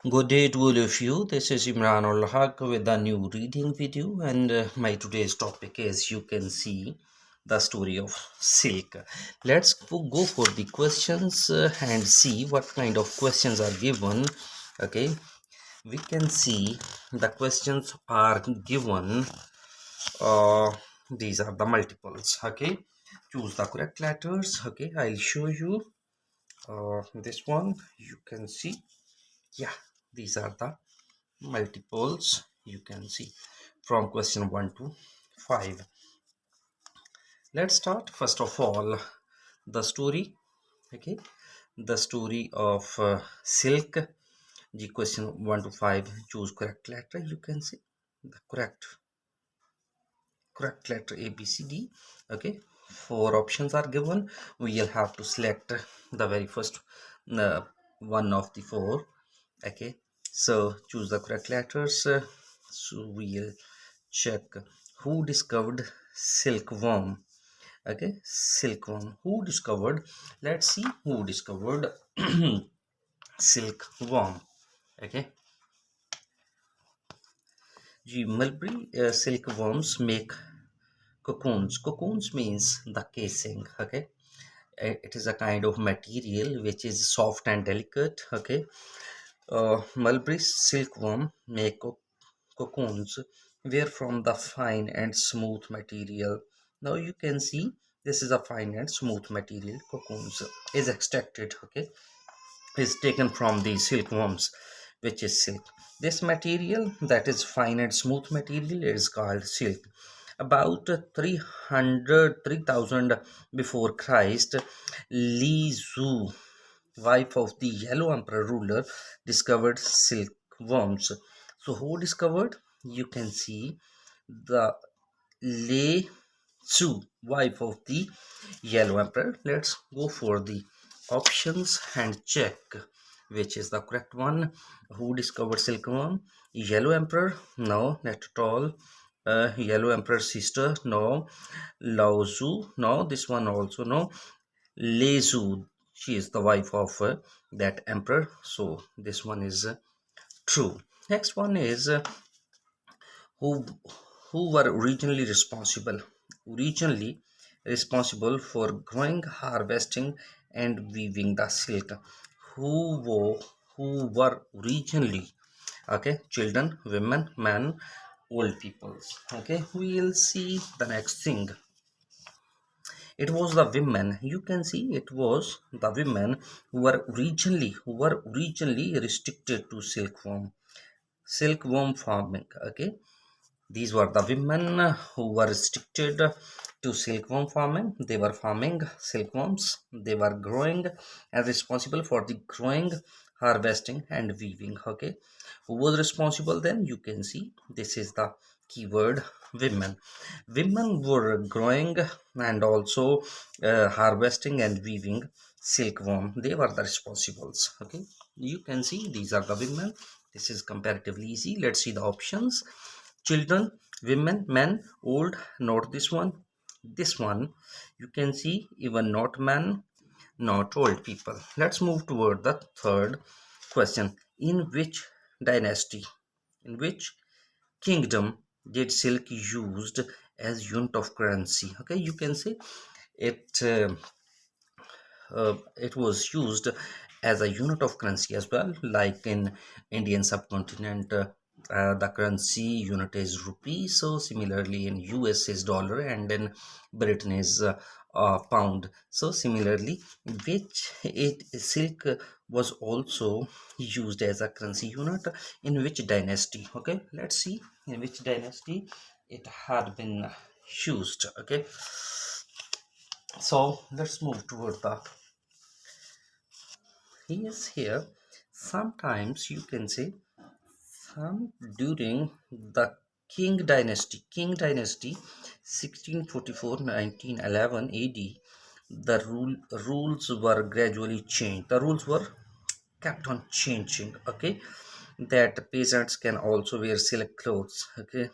Good day to all of you. This is Imran ul Haq with a new reading video, and my today's topic is you can see the story of silk. Let's go for the questions and see what kind of questions are given. Okay, we can see the questions are given. Uh, these are the multiples. Okay, choose the correct letters. Okay, I'll show you. This one you can see. Yeah, these are the multiples you can see from question 1 to 5. Let's start first of all the story. Okay, the story of silk. The question 1 to 5, choose correct letter. You can see the correct letter A, B, C, D. Okay, four options are given. We'll have to select the very first uh, one of the four. Okay, so choose the correct letters. So we'll check who discovered silkworm. Okay, silkworm, who discovered, let's see who discovered silkworm. Okay, mulberry silkworms make cocoons means the casing. Okay, it is a kind of material which is soft and delicate. Okay, mulberry silkworm make cocoons were from the fine and smooth material. Now you can see this is a fine and smooth material. Cocoons is extracted. Okay, is taken from the silkworms, which is silk. This material that is fine and smooth material is called silk. About 300 3000 before Christ, Li Zhu, wife of the yellow emperor ruler, discovered silkworms. So who discovered? You can see the Li Zhu, wife of the yellow emperor. Let's go for the options and check which is the correct one. Who discovered silkworm? Yellow emperor? No, not at all. Yellow emperor's sister? No. Lao Zhu? No. This one also no. Lei Zhu, she is the wife of that emperor, so this one is true. Next one is who who were originally responsible for growing, harvesting, and weaving the silk. Who were originally, okay, children, women, men, old peoples. Okay, we'll see the next thing. It was the women. You can see it was the women who were originally restricted to silkworm farming. Okay, these were the women who were restricted to silkworm farming. They were farming silkworms. They were growing and responsible for the growing, harvesting, and weaving. Okay, who was responsible then? You can see this is the keyword women. Women were growing and also harvesting and weaving silkworm. They were the responsibles. Okay, you can see these are the women. This is comparatively easy. Let's see the options. Children, women, men, old. Not this one. This one you can see even not men, not old people. Let's move toward the third question. In which dynasty, in which kingdom did silk used as unit of currency? Okay, you can say it it was used as a unit of currency as well, like in Indian subcontinent. The currency unit is rupee, so similarly in US is dollar, and in Britain is pound. So similarly, which it silk was also used as a currency unit, in which dynasty? Okay, let's see in which dynasty it had been used. Okay, so let's move toward the he is here. Sometimes you can say some during the King dynasty 1644-1911 AD, the rules were gradually changed. The rules were kept on changing. Okay, that peasants can also wear silk clothes. Okay,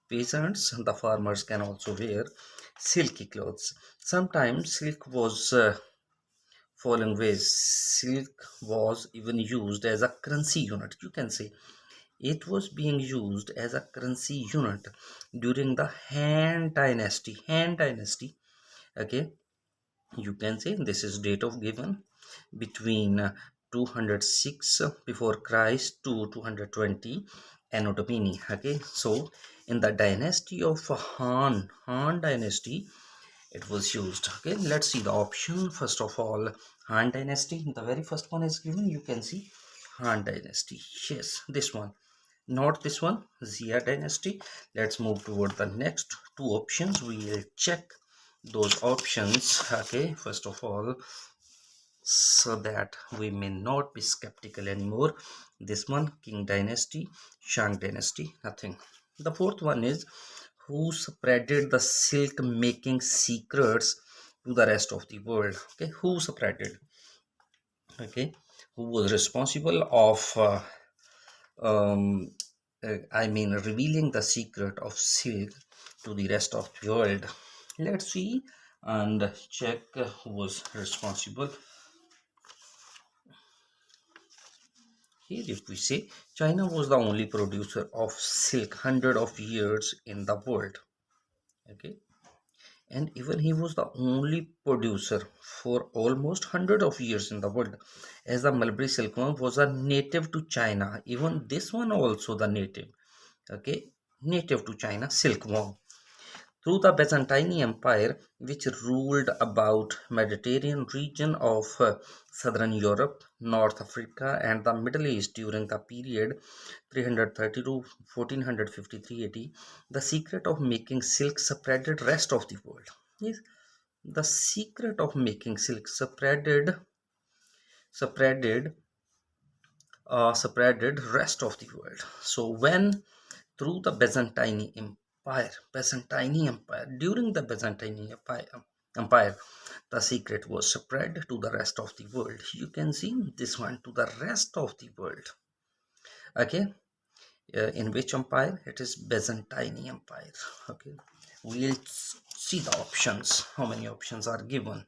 peasants, the farmers, can also wear silky clothes. Sometimes silk was following ways. Silk was even used as a currency unit. You can say it was being used as a currency unit during the Han Dynasty. Han Dynasty. Okay, you can say this is date of given between 206 before Christ to 220 Anno Domini. Okay, so in the dynasty of Han Dynasty, it was used. Okay, let's see the option. First of all, Han Dynasty. The very first one is given. You can see Han Dynasty. Yes, this one. Not this one. Zia Dynasty. Let's move toward the next two options. We will check those options. Okay, first of all, so that we may not be skeptical anymore. This one, King Dynasty, Shang Dynasty, nothing. The fourth one is who spreaded the silk making secrets to the rest of the world. Okay, who spreaded? Okay, who was responsible of um, I mean revealing the secret of silk to the rest of the world? Let's see and check who was responsible. Here, if we say China was the only producer of silk hundred of years in the world, okay, and even he was the only producer for almost hundred of years in the world, as the Mulberry silkworm was a native to China. Even this one also the native, okay, native to China silkworm. Through the Byzantine Empire, which ruled about Mediterranean region of southern Europe, North Africa, and the Middle East during the period 330 to 1453 AD, the secret of making silk spreaded rest of the world. Yes, the secret of making silk spreaded spreaded rest of the world. So when through the Byzantine Empire, during the Empire, the secret was spread to the rest of the world. You can see this one to the rest of the world. Okay, in which empire? It is Byzantine Empire. Okay, we'll see the options. How many options are given?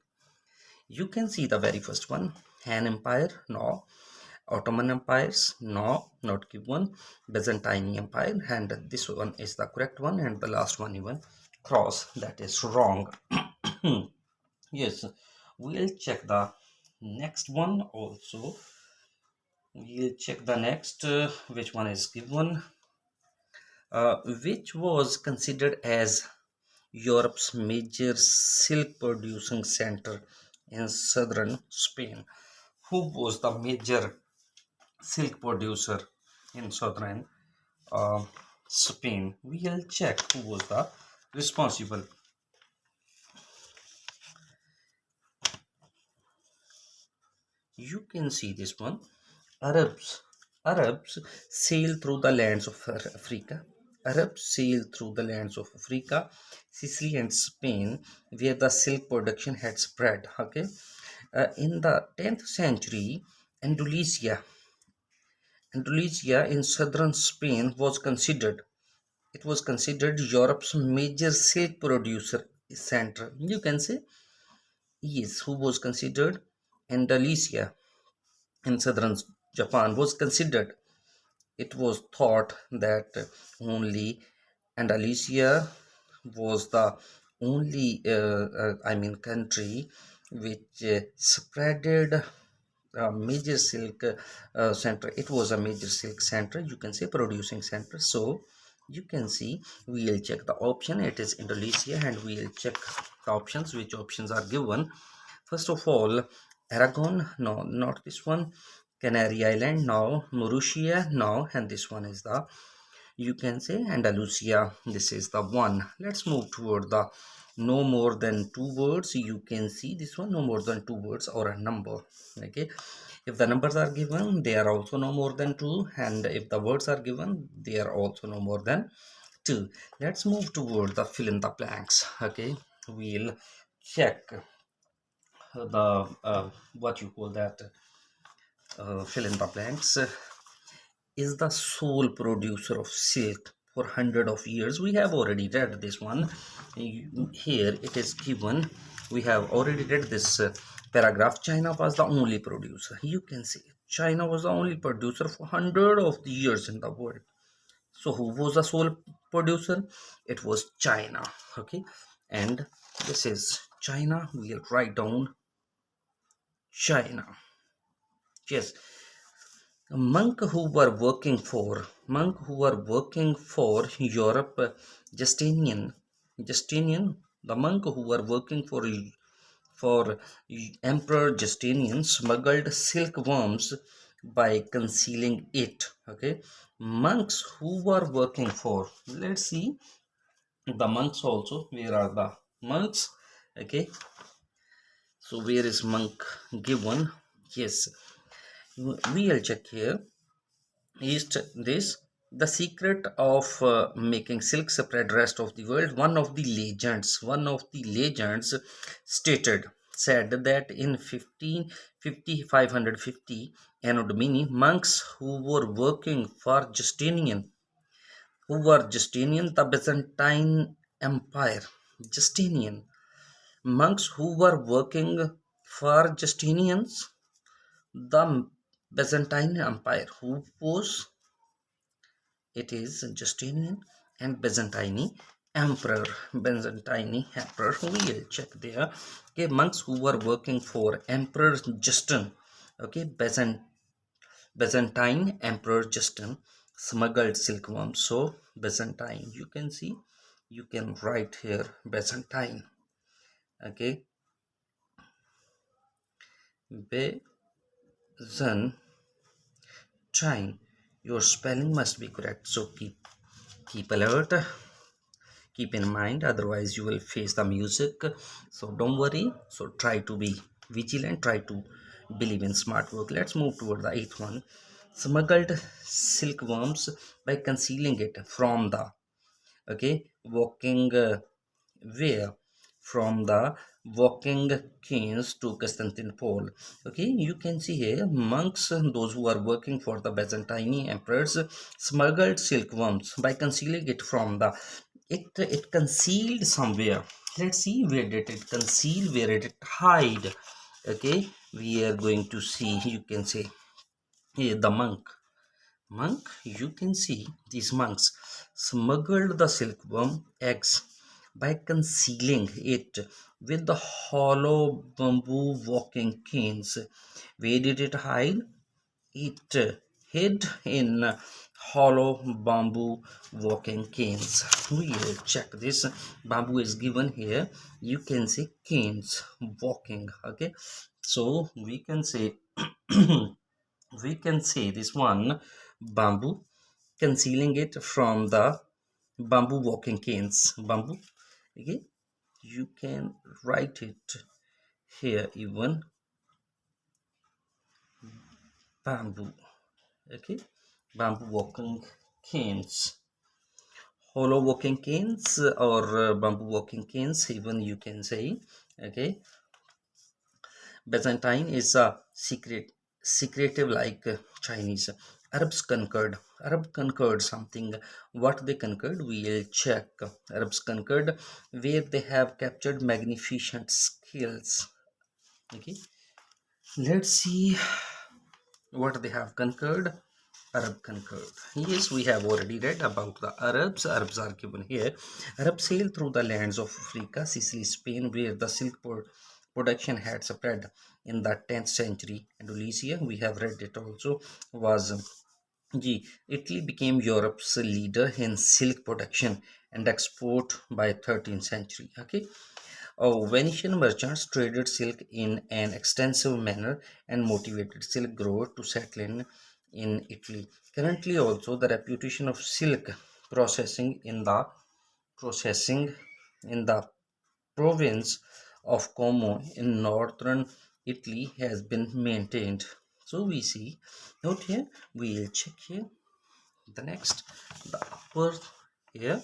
You can see the very first one, Han Empire. No. Ottoman empires, no, not given. Byzantine Empire, and this one is the correct one, and the last one even cross, that is wrong. Yes, we'll check the next one also. We'll check the next, which one is given, which was considered as Europe's major silk producing center in southern Spain. Who was the major silk producer in southern Spain? We'll check who was the responsible. You can see this one. Arabs. Arabs sailed through the lands of Africa. Arabs sailed through the lands of Africa, Sicily, and Spain, where the silk production had spread. Okay, in the 10th century, Andalusia, Andalusia in southern Spain was considered Europe's major silk producer center. You can say yes, who was considered Andalusia in southern Japan was considered. It was thought that only Andalusia was the only, country which spreaded a major silk center. It was a major silk center, you can say producing center. So you can see, we'll check the option. It is Indonesia, and we'll check the options, which options are given. First of all, Aragon, no, not this one. Canary Island, no. Mauritius, no. And this one is the, you can say, Andalusia. This is the one. Let's move toward the no more than two words. You can see this one, no more than two words or a number. Okay, if the numbers are given, they are also no more than two, and if the words are given, they are also no more than two. Let's move toward the fill in the blanks. Okay, we'll check the what you call that, fill in the blanks. Is the sole producer of silk for hundred of years. We have already read this one. Here it is given. We have already read this Paragraph, China was the only producer. You can see China was the only producer for hundred of the years in the world. So who was the sole producer? It was China. Okay, and this is China. We'll write down China. Yes, a monk who were working for Europe, Justinian, the monk who were working for Emperor Justinian smuggled silkworms by concealing it. Okay, monks who were working for, let's see the monks also. Where are the monks? Okay, so where is monk given? Yes, we'll check here. Is this the secret of making silk spread rest of the world? One of the legends stated said that in 550 Anno Domini, monks who were Justinian the Byzantine Empire. Justinian monks who were working for Justinians the Byzantine Empire. Who was It is Justinian and Byzantine Emperor. We'll check there. Okay, monks who were working for Emperor Justin. Okay, Byzantine Emperor Justin smuggled silkworms. So Byzantine, you can see, you can write here Byzantine. Okay, Byzantine. Your spelling must be correct. So keep alert, keep in mind, otherwise you will face the music. So don't worry, so try to be vigilant, try to believe in smart work. Let's move toward the eighth one. Smuggled silkworms by concealing it from the, okay, walking where from the walking canes to Constantinople. Okay, you can see here monks, those who are working for the Byzantine emperors, smuggled silkworms by concealing it from the, it concealed somewhere. Let's see, where did it conceal, where did it hide? Okay, we are going to see, you can say here the monk, you can see these monks smuggled the silkworm eggs by concealing it with the hollow bamboo walking canes. Where did it hide? It hid in hollow bamboo walking canes. We'll check this. Bamboo is given here. You can see canes walking. Okay, so we can say we can say this one bamboo, concealing it from the bamboo walking canes. Bamboo. Okay, you can write it here even bamboo. Okay, bamboo walking canes, hollow walking canes, or bamboo walking canes even you can say. Okay, Byzantine is a secretive like Chinese. Arabs conquered something. What they conquered, we'll check. Arabs conquered where they have captured magnificent skills. Okay, let's see what they have conquered. Arab conquered. Yes, we have already read about the Arabs. Arabs are given here. Arabs sailed through the lands of Africa, Sicily, Spain, where the silk production had spread in the 10th century. Andalusia, we have read it also, was Italy became Europe's leader in silk production and export by 13th century. Okay, Venetian merchants traded silk in an extensive manner and motivated silk growers to settle in Italy. Currently, also the reputation of silk processing in the processing in the province of Como in northern Italy has been maintained. So we see, note here, we'll check here the next, the upper here.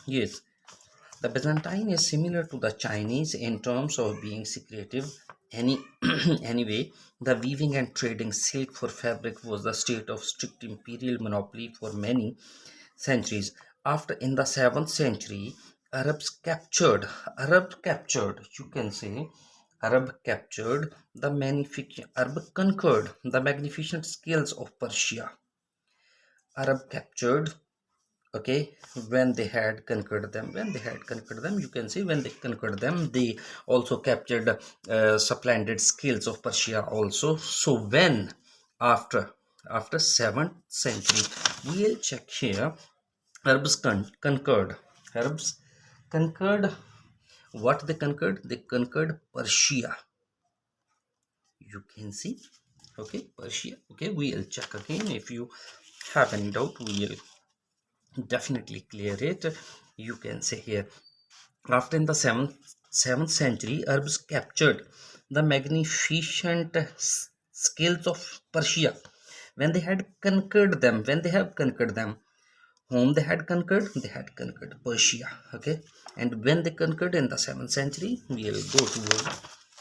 Yes, the Byzantine is similar to the Chinese in terms of being secretive. Anyway, the weaving and trading silk for fabric was the state of strict imperial monopoly for many centuries. After in the 7th century, Arab captured, you can say, Arab conquered the magnificent skills of Persia. Arab captured, okay, when they had conquered them, you can see, when they conquered them, they also captured splendid skills of Persia also. So when, after 7th century, we'll check here. Arabs conquered arabs conquered, what they conquered Persia, you can see. Okay, Persia. Okay, we'll check again. If you have any doubt, we'll definitely clear it. You can say here, after in the 7th century, Arabs captured the magnificent skills of Persia. When they have conquered them, whom they had conquered Persia. Okay, and when they conquered in the 7th century, we'll go toward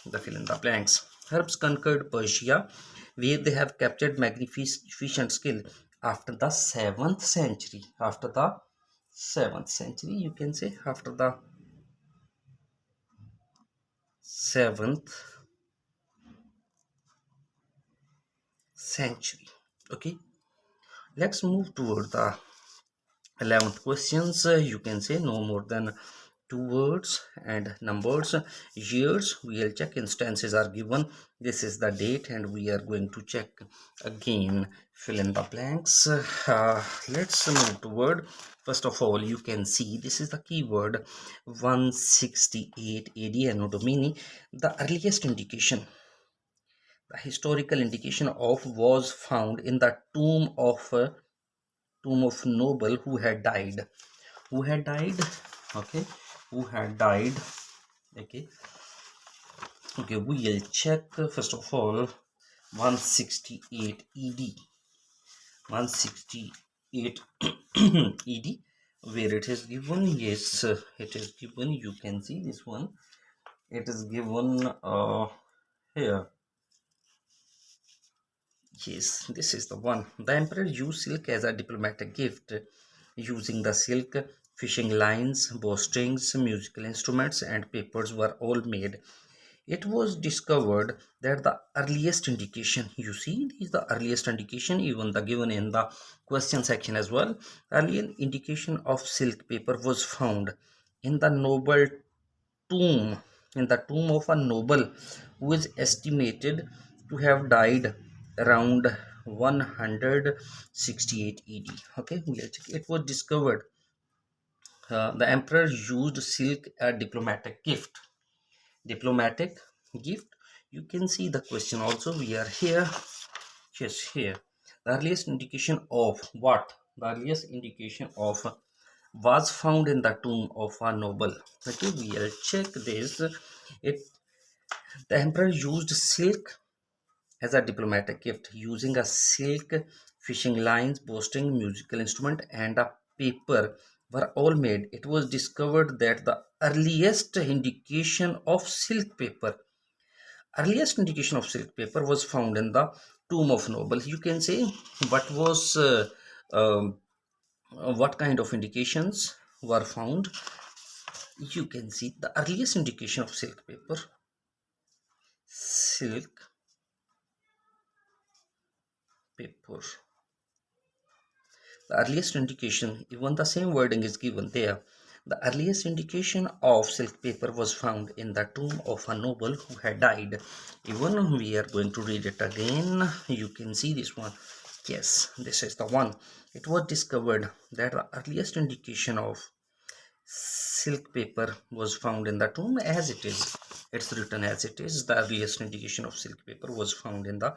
the fill in the blanks. Arabs conquered Persia, where they have captured magnificent skill. After the 7th century, you can say, after the 7th century. Okay, let's move toward the 11th questions. You can say no more than two words and numbers. Years, we'll check. Instances are given. This is the date, and we are going to check again. Fill in the blanks. Let's move toward. First of all, you can see this is the keyword 168 AD Anno Domini. The earliest indication, the historical indication of, was found in the tomb of noble who had died. Okay, who had died. Okay, we'll check. First of all, 168 ed 168 ed, where it is given. Yes, it is given. You can see this one. It is given here. Yes, this is the one. The emperor used silk as a diplomatic gift. Using the silk, fishing lines, bowstrings, musical instruments, and papers were all made. It was discovered that the earliest indication, you see, is the earliest indication, even the given in the question section as well. Earlier indication of silk paper was found in the noble tomb, of a noble who is estimated to have died around 168 ED. Okay, we'll check. It was discovered. The emperor used silk as diplomatic gift. Diplomatic gift. You can see the question also. We are here. Just here. The earliest indication of what? The earliest indication of was found in the tomb of a noble. Okay, we'll check this. It The emperor used silk as a diplomatic gift. Using a silk, fishing lines, bowstring, musical instrument, and a paper were all made. It was discovered that the earliest indication of silk paper was found in the tomb of nobles. You can say, what was um, what kind of indications were found. You can see the earliest indication of silk paper. The earliest indication, even the same wording is given there. The earliest indication of silk paper was found in the tomb of a noble who had died. Even we are going to read it again. You can see this one. Yes, this is the one. It was discovered that the earliest indication of silk paper was found in the tomb, as it is. It's written as it is. The earliest indication of silk paper was found in the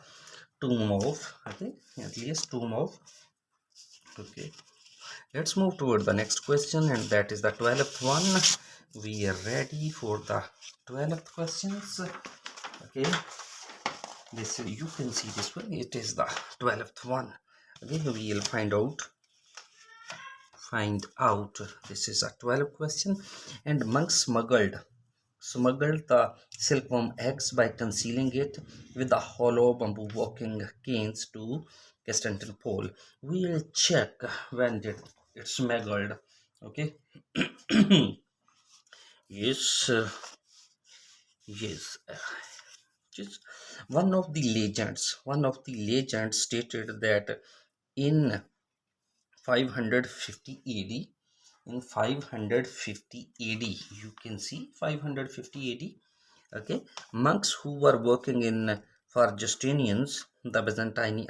tomb of, okay, earliest tomb of. Okay, let's move toward the next question, and that is the 12th one. We are ready for the 12th questions. Okay, this, you can see this one. It is the 12th one. Okay, we will find out. This is a 12th question. And monks smuggled the silkworm eggs by concealing it with the hollow bamboo walking canes to Constantinople. We will check when did it smuggled. Okay. Yes, Yes, just one of the legends stated that in 550 AD, in 550 AD, you can see 550 AD, okay, monks who were working in for Justinian's, the Byzantine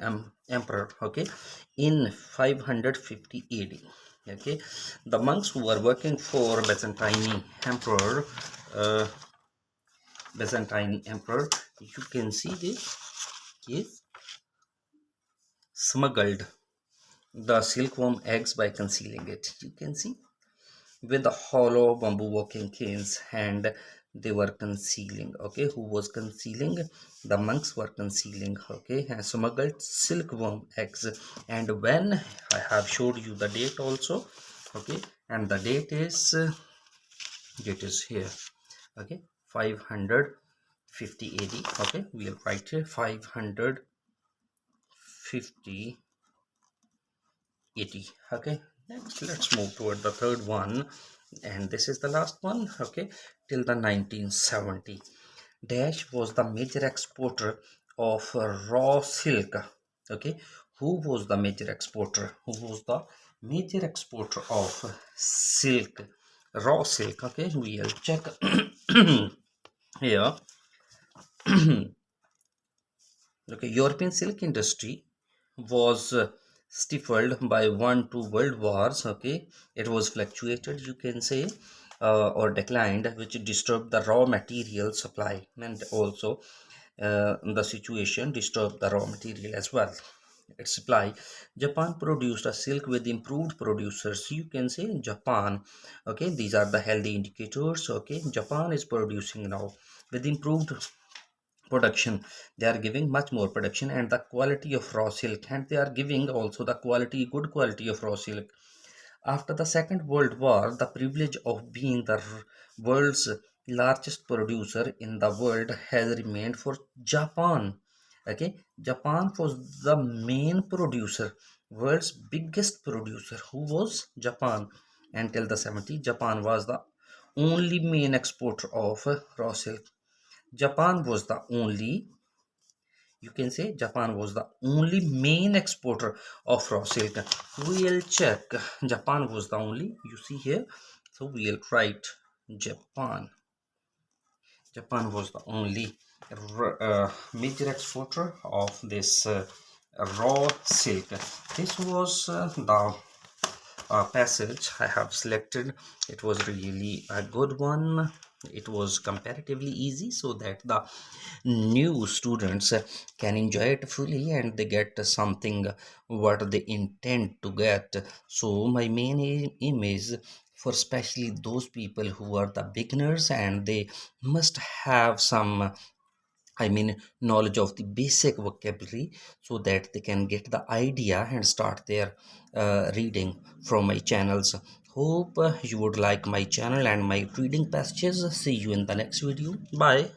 emperor, okay, in 550 AD, okay, the monks who were working for uh, Byzantine emperor, you can see this is smuggled the silkworm eggs by concealing it. You can see with the hollow bamboo walking canes, and they were concealing, okay, who was concealing? The monks were concealing, okay, and smuggled silkworm eggs. And when I have showed you the date also, okay, and the date is here, okay, 550 AD, okay, we'll write here 550 80. Okay, next let's move toward the third one, and this is the last one, okay, till the 1970. Dash was the major exporter of raw silk, okay, who was the major exporter, of silk, raw silk, okay, we'll check here. Okay, European silk industry was stifled by one two world wars. Okay, it was fluctuated, you can say, or declined, which disturbed the raw material supply, and also the situation disturbed the raw material as well. Its supply. Japan produced a silk with improved producers. You can say Japan. Okay, these are the healthy indicators. Okay, Japan is producing now with improved production. They are giving much more production and the quality of raw silk, and they are giving also the quality, good quality of raw silk. After the Second World War, the privilege of being the world's largest producer in the world has remained for Japan. Okay, Japan was the main producer, world's biggest producer. Who was Japan? Until the 70s, Japan was the only main exporter of raw silk. Japan was the only, you can say Japan was the only main exporter of raw silk. We'll check. Japan was the only, you see here. So we'll write Japan. Japan was the only major exporter of this raw silk. This was the passage I have selected. It was really a good one. It was comparatively easy so that the new students can enjoy it fully and they get something what they intend to get. So my main aim is for especially those people who are the beginners and they must have some, I mean, knowledge of the basic vocabulary so that they can get the idea and start their reading from my channels. Hope you would like my channel and my reading passages. See you in the next video. Bye.